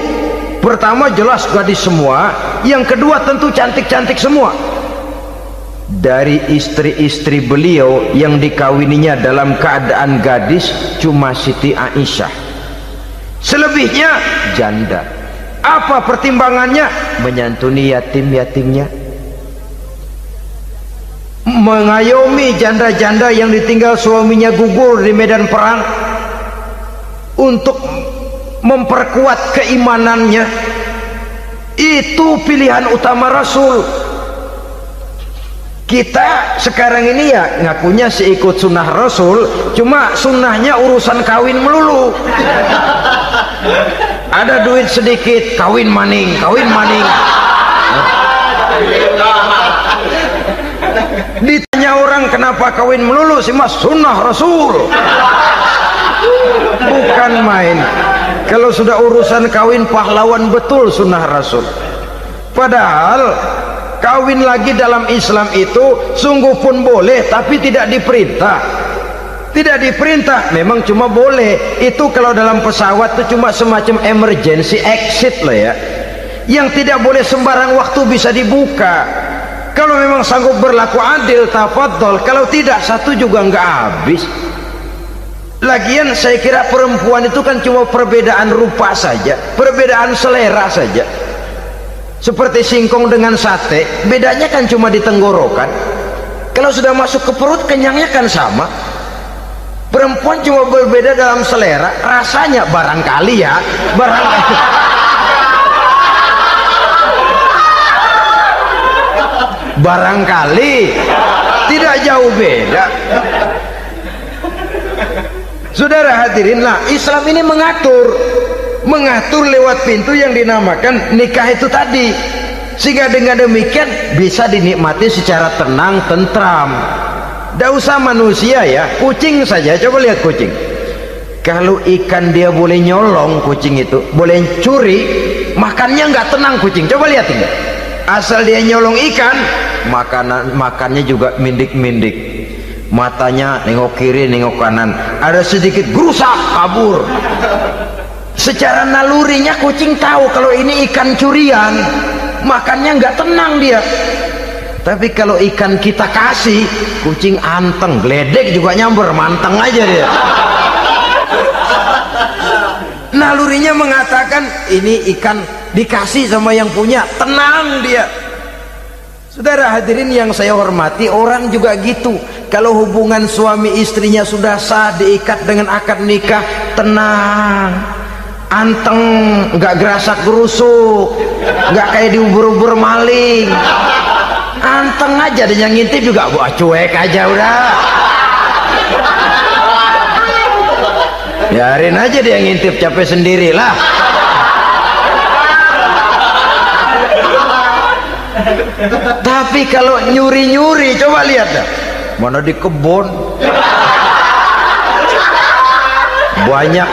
pertama jelas gadis semua, yang kedua tentu cantik-cantik semua. Dari istri-istri beliau yang dikawininya dalam keadaan gadis cuma Siti Aisyah, selebihnya janda. Apa pertimbangannya? Menyantuni yatim-yatimnya, mengayomi janda-janda yang ditinggal suaminya gugur di medan perang, untuk memperkuat keimanannya. Itu pilihan utama Rasul. Kita sekarang ini ya ngakunya sih ikut sunnah Rasul, cuma sunnahnya urusan kawin melulu. Ada duit sedikit, kawin maning, kawin maning. Ditanya orang kenapa kawin melulu sih mas, sunnah Rasul. Bukan main. Kalau sudah urusan kawin pahlawan betul sunnah Rasul. Padahal kawin lagi dalam Islam itu sungguh pun boleh, tapi tidak diperintah. Tidak diperintah, memang cuma boleh. Itu kalau dalam pesawat itu cuma semacam emergency exit lah ya, yang tidak boleh sembarang waktu bisa dibuka. Kalau memang sanggup berlaku adil, tafadhol. Kalau tidak, satu juga nggak habis. Lagian saya kira perempuan itu kan cuma perbedaan rupa saja, perbedaan selera saja. Seperti singkong dengan sate, bedanya kan cuma di tenggorokan. Kalau sudah masuk ke perut, kenyangnya kan sama. Perempuan cuma berbeda dalam selera, rasanya barangkali ya, barangkali. Barangkali tidak jauh beda. Saudara hadirinlah, Islam ini mengatur lewat pintu yang dinamakan nikah itu tadi, sehingga dengan demikian bisa dinikmati secara tenang, tentram. Tidak usah manusia ya, kucing saja. Coba lihat kucing. Kalau ikan dia boleh nyolong, kucing itu boleh curi, makannya nggak tenang kucing. Coba lihat ini. Asal dia nyolong ikan, makannya juga mindik-mindik. Matanya nengok kiri, nengok kanan, ada sedikit gerusak, kabur. Secara nalurinya kucing tahu kalau ini ikan curian, makannya nggak tenang dia. Tapi kalau ikan kita kasih, kucing anteng, geledek juga nyamber, manteng aja dia. Nalurinya mengatakan ini ikan dikasih sama yang punya, tenang dia. Saudara hadirin yang saya hormati, orang juga gitu. Kalau hubungan suami istrinya sudah sah, diikat dengan akad nikah, tenang, anteng, nggak gerasak gerusuk, nggak kayak diubur-ubur maling, anteng aja. Dan yang ngintip juga buat cuek aja udah. Biarin aja dia ngintip, capek sendirilah. Tapi kalau nyuri-nyuri, coba lihat dah, mana di kebun banyak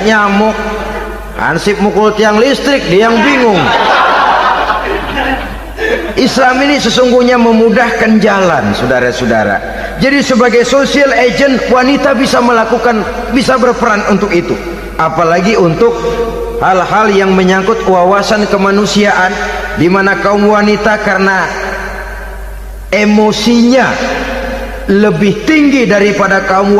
nyamuk, hansip mukul tiang listrik, dia yang bingung. Islam ini sesungguhnya memudahkan jalan, saudara-saudara. Jadi sebagai social agent, wanita bisa berperan untuk itu, apalagi untuk hal-hal yang menyangkut wawasan kemanusiaan, di mana kaum wanita karena emosinya lebih tinggi daripada kaum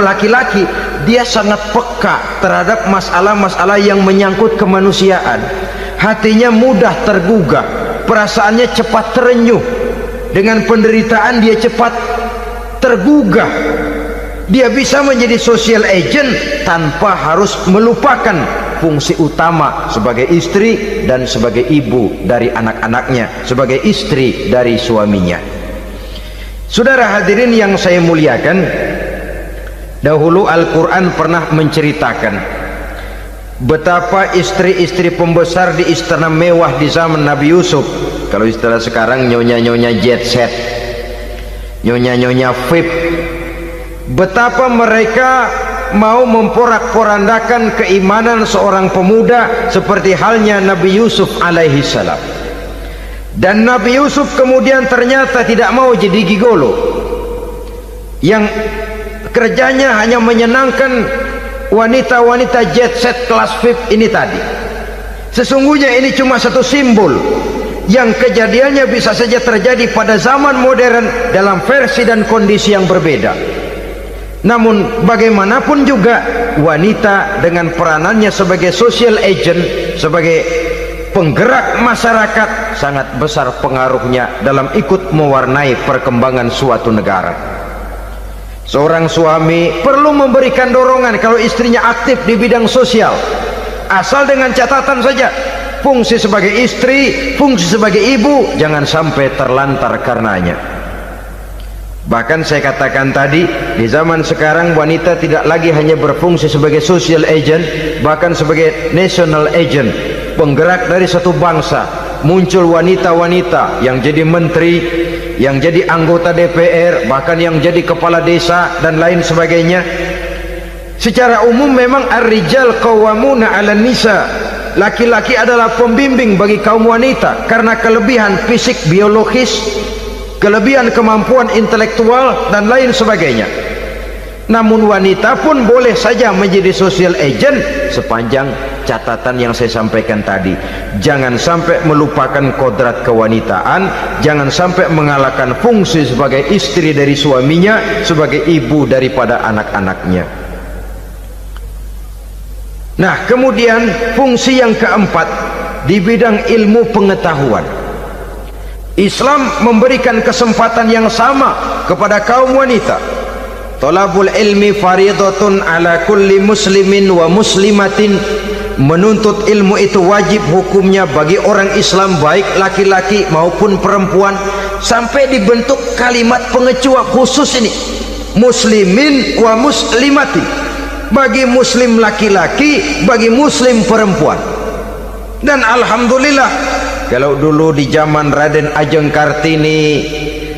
laki-laki, dia sangat peka terhadap masalah-masalah yang menyangkut kemanusiaan. Hatinya mudah tergugah, perasaannya cepat terenyuh, dengan penderitaan dia cepat tergugah. Dia bisa menjadi social agent tanpa harus melupakan fungsi utama sebagai istri dan sebagai ibu dari anak-anaknya, sebagai istri dari suaminya. Saudara hadirin yang saya muliakan, dahulu Al-Quran pernah menceritakan betapa istri-istri pembesar di istana mewah di zaman Nabi Yusuf, kalau istilah sekarang nyonya-nyonya jet set, nyonya-nyonya VIP, betapa mereka mau memporak-porandakan keimanan seorang pemuda seperti halnya Nabi Yusuf alaihi salam. Dan Nabi Yusuf kemudian ternyata tidak mau jadi gigolo yang kerjanya hanya menyenangkan wanita-wanita jet set kelas VIP ini tadi. Sesungguhnya ini cuma satu simbol yang kejadiannya bisa saja terjadi pada zaman modern dalam versi dan kondisi yang berbeda. Namun bagaimanapun juga, wanita dengan peranannya sebagai social agent, sebagai penggerak masyarakat, sangat besar pengaruhnya dalam ikut mewarnai perkembangan suatu negara. Seorang suami perlu memberikan dorongan kalau istrinya aktif di bidang sosial, asal dengan catatan saja, fungsi sebagai istri, fungsi sebagai ibu jangan sampai terlantar karenanya. Bahkan saya katakan tadi, di zaman sekarang wanita tidak lagi hanya berfungsi sebagai social agent, bahkan sebagai national agent, penggerak dari satu bangsa. Muncul wanita-wanita yang jadi menteri, yang jadi anggota DPR, bahkan yang jadi kepala desa dan lain sebagainya. Secara umum memang ar-rijal qawwamuna 'alan nisa, laki-laki adalah pembimbing bagi kaum wanita karena kelebihan fisik biologis, kelebihan kemampuan intelektual dan lain sebagainya. Namun wanita pun boleh saja menjadi social agent sepanjang catatan yang saya sampaikan tadi. Jangan sampai melupakan kodrat kewanitaan, jangan sampai mengalahkan fungsi sebagai istri dari suaminya, sebagai ibu daripada anak-anaknya. Nah, kemudian fungsi yang keempat di bidang ilmu pengetahuan. Islam memberikan kesempatan yang sama kepada kaum wanita. Talabul ilmi faridatun ala kulli muslimin wa muslimatin. Menuntut ilmu itu wajib hukumnya bagi orang Islam, baik laki-laki maupun perempuan. Sampai dibentuk kalimat pengecuali khusus ini, muslimin wa muslimatin, bagi muslim laki-laki, bagi muslim perempuan. Dan alhamdulillah, kalau dulu di zaman Raden Ajeng Kartini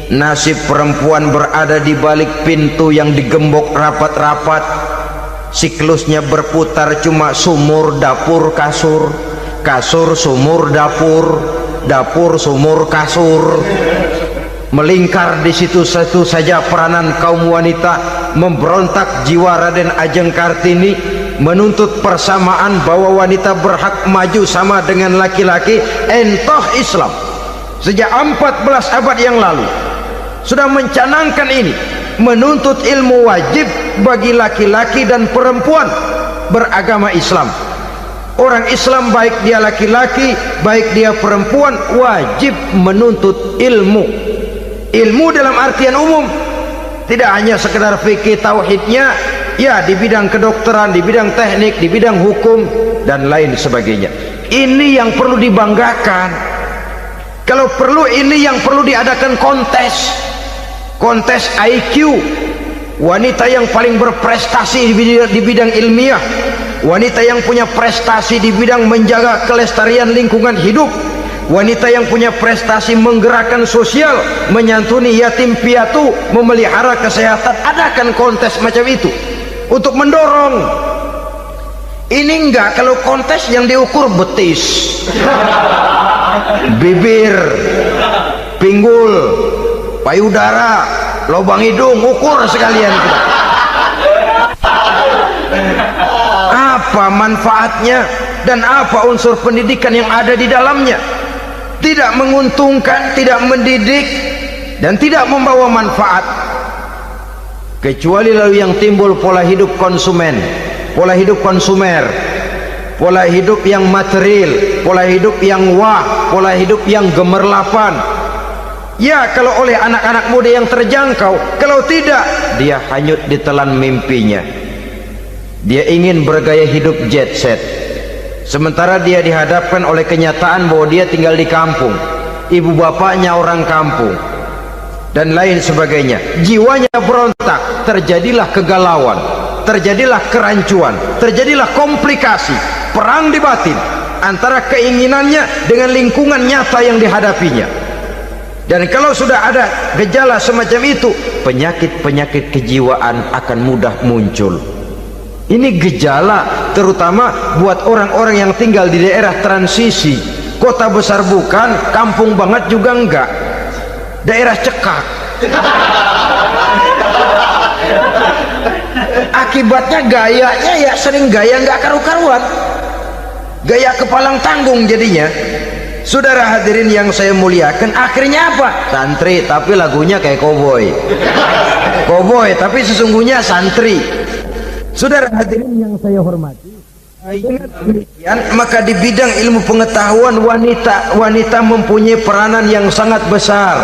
nasib perempuan berada di balik pintu yang digembok rapat-rapat, siklusnya berputar cuma sumur dapur kasur, kasur sumur dapur, dapur sumur kasur. Melingkar di situ satu saja peranan kaum wanita. Memberontak jiwa Raden Ajeng Kartini, menuntut persamaan bahwa wanita berhak maju sama dengan laki-laki. Entah Islam sejak 14 abad yang lalu sudah mencanangkan ini, menuntut ilmu wajib bagi laki-laki dan perempuan beragama Islam. Orang Islam baik dia laki-laki, baik dia perempuan, wajib menuntut ilmu. Ilmu dalam artian umum, tidak hanya sekedar fikih tauhidnya, ya, di bidang kedokteran, di bidang teknik, di bidang hukum dan lain sebagainya. Ini yang perlu dibanggakan. Kalau perlu, ini yang perlu diadakan kontes IQ, wanita yang paling berprestasi di bidang ilmiah, wanita yang punya prestasi di bidang menjaga kelestarian lingkungan hidup, wanita yang punya prestasi menggerakkan sosial, menyantuni yatim piatu, memelihara kesehatan. Adakan kontes macam itu untuk mendorong. Ini enggak, kalau kontes yang diukur betis, bibir, pinggul, payudara, lubang hidung, ukur sekalian kita. Apa manfaatnya dan apa unsur pendidikan yang ada di dalamnya? Tidak menguntungkan, tidak mendidik, dan tidak membawa manfaat. Kecuali lalu yang timbul pola hidup konsumen, pola hidup konsumer, pola hidup yang material, pola hidup yang pola hidup yang gemerlapan. Ya, kalau oleh anak-anak muda yang terjangkau. Kalau tidak, dia hanyut ditelan mimpinya. Dia ingin bergaya hidup jet set, sementara dia dihadapkan oleh kenyataan bahwa dia tinggal di kampung, ibu bapaknya orang kampung, dan lain sebagainya. Jiwanya berontak, terjadilah kegalauan, terjadilah kerancuan, terjadilah komplikasi, perang di batin antara keinginannya dengan lingkungan nyata yang dihadapinya. Dan kalau sudah ada gejala semacam itu, penyakit-penyakit kejiwaan akan mudah muncul. Ini gejala terutama buat orang-orang yang tinggal di daerah transisi, kota besar bukan, kampung banget juga enggak, daerah cekak. Akibatnya gayanya ya sering gaya nggak karu-karuan, gaya kepalang tanggung jadinya. Saudara hadirin yang saya muliakan, akhirnya apa? Santri tapi lagunya kayak koboi, koboi tapi sesungguhnya santri. Saudara hadirin yang saya hormati, dengan demikian maka di bidang ilmu pengetahuan wanita mempunyai peranan yang sangat besar.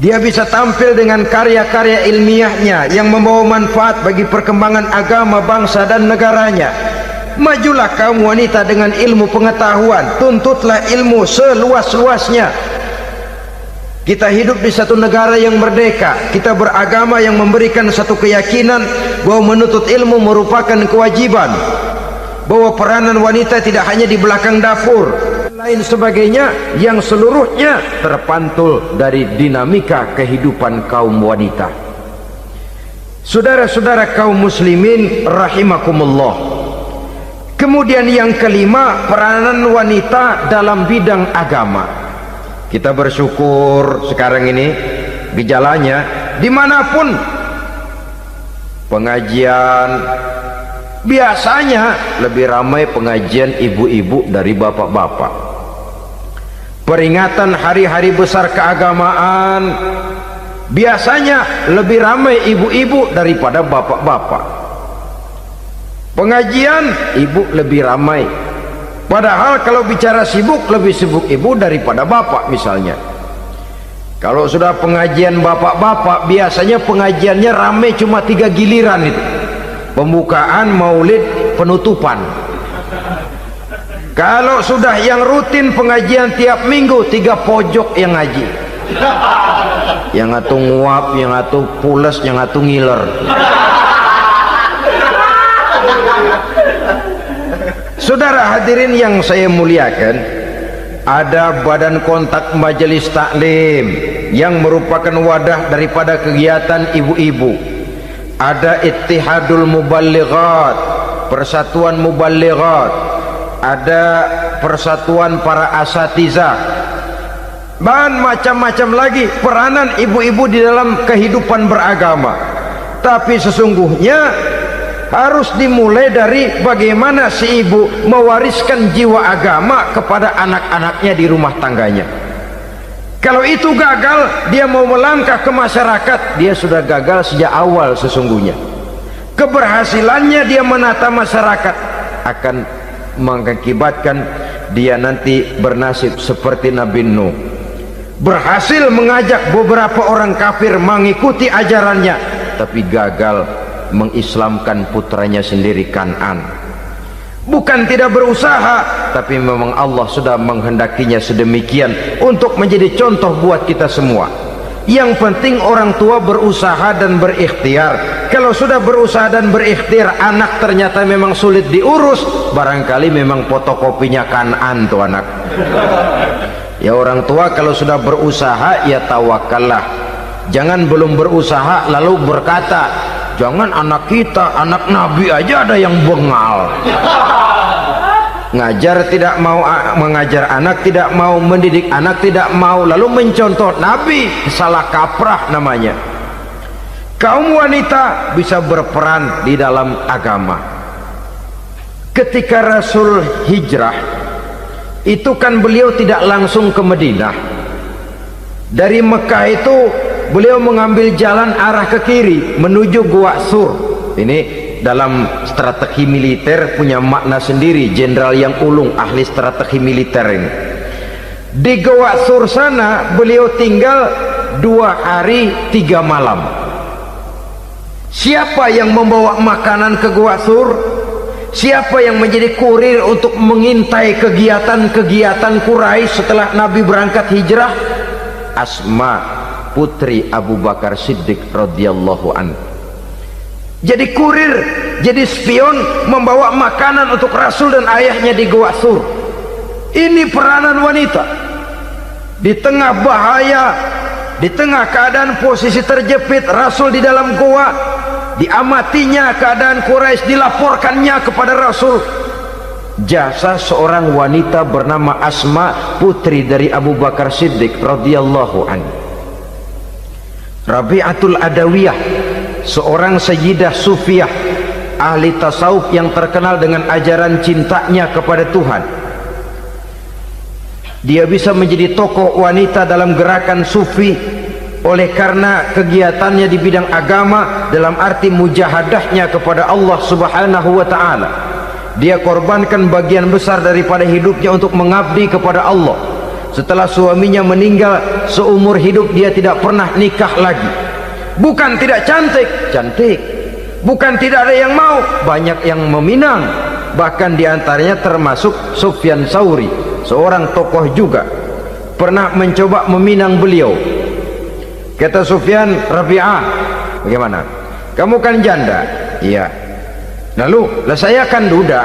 Dia bisa tampil dengan karya-karya ilmiahnya yang membawa manfaat bagi perkembangan agama, bangsa dan negaranya. Majulah kaum wanita dengan ilmu pengetahuan, tuntutlah ilmu seluas-luasnya. Kita hidup di satu negara yang merdeka, kita beragama yang memberikan satu keyakinan bahwa menuntut ilmu merupakan kewajiban, bahwa peranan wanita tidak hanya di belakang dapur, lain sebagainya yang seluruhnya terpantul dari dinamika kehidupan kaum wanita. Saudara-saudara kaum muslimin rahimakumullah, Kemudian yang kelima, peranan wanita dalam bidang agama. Kita bersyukur sekarang ini gejalanya dimanapun pengajian, biasanya lebih ramai pengajian ibu-ibu dari bapak-bapak. Peringatan hari-hari besar keagamaan, biasanya lebih ramai ibu-ibu daripada bapak-bapak. Pengajian ibu lebih ramai, padahal kalau bicara sibuk, lebih sibuk ibu daripada bapak misalnya. Kalau sudah pengajian bapak-bapak, biasanya pengajiannya ramai cuma 3 giliran itu: pembukaan, maulid, penutupan. Kalau sudah yang rutin pengajian tiap minggu, 3 pojok yang ngaji, yang atuh nguap, yang atuh pules, yang atuh ngiler. Saudara hadirin yang saya muliakan, ada badan kontak majelis taklim yang merupakan wadah daripada kegiatan ibu-ibu. Ada Ittihadul Muballighat, Persatuan Muballighat, ada Persatuan Para Asatizah, dan macam-macam lagi peranan ibu-ibu di dalam kehidupan beragama. Tapi sesungguhnya harus dimulai dari bagaimana si ibu mewariskan jiwa agama kepada anak-anaknya di rumah tangganya. Kalau itu gagal, dia mau melangkah ke masyarakat, dia sudah gagal sejak awal sesungguhnya. Keberhasilannya dia menata masyarakat akan mengakibatkan dia nanti bernasib seperti Nabi Nuh, berhasil mengajak beberapa orang kafir mengikuti ajarannya, tapi gagal mengislamkan putranya sendiri Kan'an. Bukan tidak berusaha, tapi memang Allah sudah menghendakinya sedemikian untuk menjadi contoh buat kita semua. Yang penting orang tua berusaha dan berikhtiar. Kalau sudah berusaha dan berikhtiar, anak ternyata memang sulit diurus, barangkali memang fotokopinya Kan'an tuh anak. Ya orang tua kalau sudah berusaha, ya tawakallah. Jangan belum berusaha lalu berkata, jangan anak kita, anak Nabi aja ada yang bengal. Ngajar tidak mau, mengajar anak tidak mau, mendidik anak tidak mau, lalu mencontoh Nabi, salah kaprah namanya. Kaum wanita bisa berperan di dalam agama. Ketika Rasul hijrah, itu kan beliau tidak langsung ke Madinah. Dari Mekah itu beliau mengambil jalan arah ke kiri menuju Gua Sur. Ini dalam strategi militer punya makna sendiri. Jenderal yang ulung, ahli strategi militer ini. Di Gua Sur sana beliau tinggal 2 hari 3 malam. Siapa yang membawa makanan ke Gua Sur? Siapa yang menjadi kurir untuk mengintai kegiatan-kegiatan Quraisy setelah Nabi berangkat hijrah? Asma, putri Abu Bakar Siddiq radhiyallahu anhu. Jadi kurir, jadi spion, membawa makanan untuk Rasul dan ayahnya di Gua Sur. Ini peranan wanita di tengah bahaya, di tengah keadaan posisi terjepit. Rasul di dalam gua, diamatinya keadaan Quraisy, dilaporkannya kepada Rasul jasa seorang wanita bernama Asma, putri dari Abu Bakar Siddiq radhiyallahu anhu. Rabi'atul Adawiyah, seorang sayyidah sufiyah, ahli tasawuf yang terkenal dengan ajaran cintanya kepada Tuhan. Dia bisa menjadi tokoh wanita dalam gerakan sufi oleh karena kegiatannya di bidang agama, dalam arti mujahadahnya kepada Allah Subhanahu wa ta'ala. Dia korbankan bagian besar daripada hidupnya untuk mengabdi kepada Allah. Setelah suaminya meninggal, seumur hidup dia tidak pernah nikah lagi. Bukan tidak cantik, cantik. Bukan tidak ada yang mau, banyak yang meminang. Bahkan diantaranya termasuk Sufyan Tsauri, seorang tokoh juga, pernah mencoba meminang beliau. Kata Sufyan, Rabi'ah, bagaimana? Kamu kan janda? Iya. Lalu, lah saya kan duda.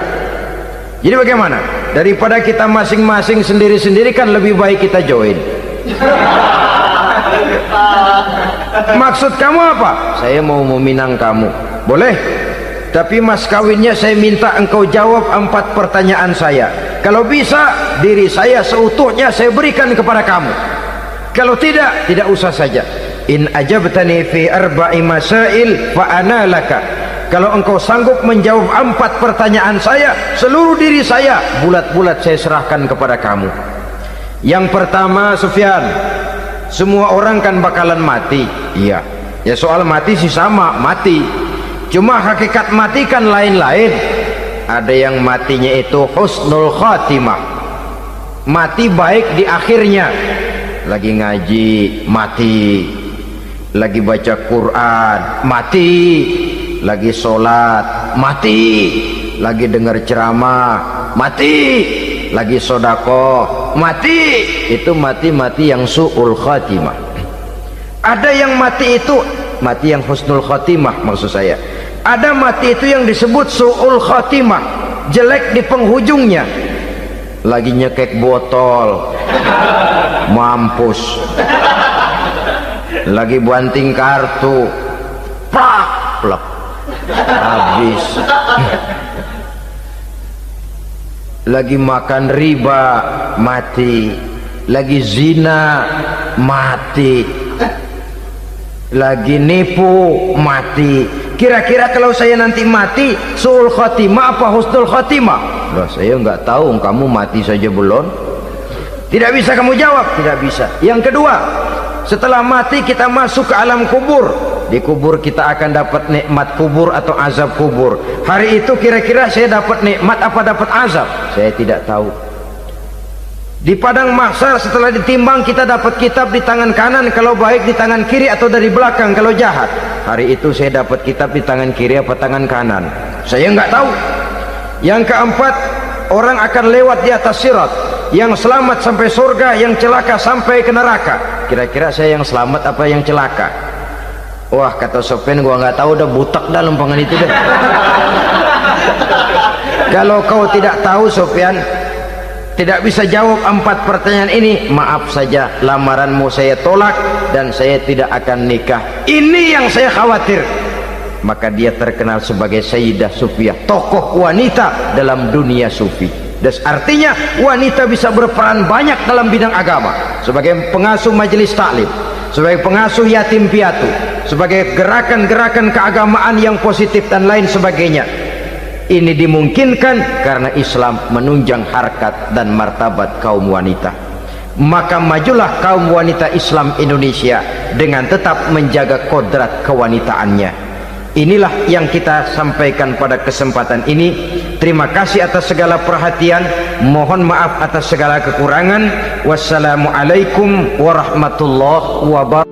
Jadi bagaimana? Daripada kita masing-masing sendiri-sendiri, kan lebih baik kita join. Maksud kamu apa? Saya mau meminang kamu. Boleh? tapi mas kawinnya saya minta engkau jawab 4 pertanyaan saya. Kalau bisa, diri saya seutuhnya saya berikan kepada kamu. Kalau tidak, tidak usah saja. In ajabtani fi 4 masail fa ana laka. Kalau engkau sanggup menjawab 4 pertanyaan saya, seluruh diri saya bulat-bulat saya serahkan kepada kamu. Yang pertama, Sufyan, semua orang kan bakalan mati. Iya, ya soal mati sih sama, mati. Cuma hakikat mati kan lain-lain. Ada yang matinya itu husnul khatimah, mati baik di akhirnya. Lagi ngaji mati, lagi baca Quran mati, lagi sholat mati, lagi dengar ceramah mati, lagi sodakoh mati. Itu mati-mati yang su'ul khatimah. Ada yang mati itu mati yang husnul khatimah, maksud saya. Ada mati itu yang disebut su'ul khatimah, jelek di penghujungnya. Lagi nyekek botol mampus, lagi banting kartu plak plak habis, lagi makan riba mati, lagi zina mati, lagi nipu mati. Kira-kira kalau saya nanti mati su'ul khatimah apa husnul khatimah? Loh, saya nggak tahu, kamu mati saja belum. Tidak bisa kamu jawab, tidak bisa. Yang kedua, setelah mati kita masuk ke alam kubur. Di kubur kita akan dapat nikmat kubur atau azab kubur. Hari itu kira-kira saya dapat nikmat apa dapat azab? Saya tidak tahu. Di padang mahsyar setelah ditimbang kita dapat kitab di tangan kanan kalau baik, di tangan kiri atau dari belakang kalau jahat. Hari itu saya dapat kitab di tangan kiri apa tangan kanan? Saya nggak tahu. Yang keempat, orang akan lewat di atas sirat. Yang selamat sampai surga, yang celaka sampai ke neraka. Kira-kira saya yang selamat apa yang celaka? Wah, kata Sofyan, gua nggak tahu, udah butak dah lempangan itu deh. Kalau kau tidak tahu, Sofyan, tidak bisa jawab 4 pertanyaan ini, maaf saja, lamaranmu saya tolak dan saya tidak akan nikah. Ini yang saya khawatir. Maka dia terkenal sebagai Sayyidah Sufiyah, tokoh wanita dalam dunia sufi. Dan artinya wanita bisa berperan banyak dalam bidang agama, sebagai pengasuh majelis taklim, sebagai pengasuh yatim piatu, sebagai gerakan-gerakan keagamaan yang positif dan lain sebagainya. Ini dimungkinkan karena Islam menunjang harkat dan martabat kaum wanita. Maka majulah kaum wanita Islam Indonesia dengan tetap menjaga kodrat kewanitaannya. Inilah yang kita sampaikan pada kesempatan ini. Terima kasih atas segala perhatian, mohon maaf atas segala kekurangan. Wassalamualaikum warahmatullahi wabarakatuh.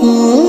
Hmm.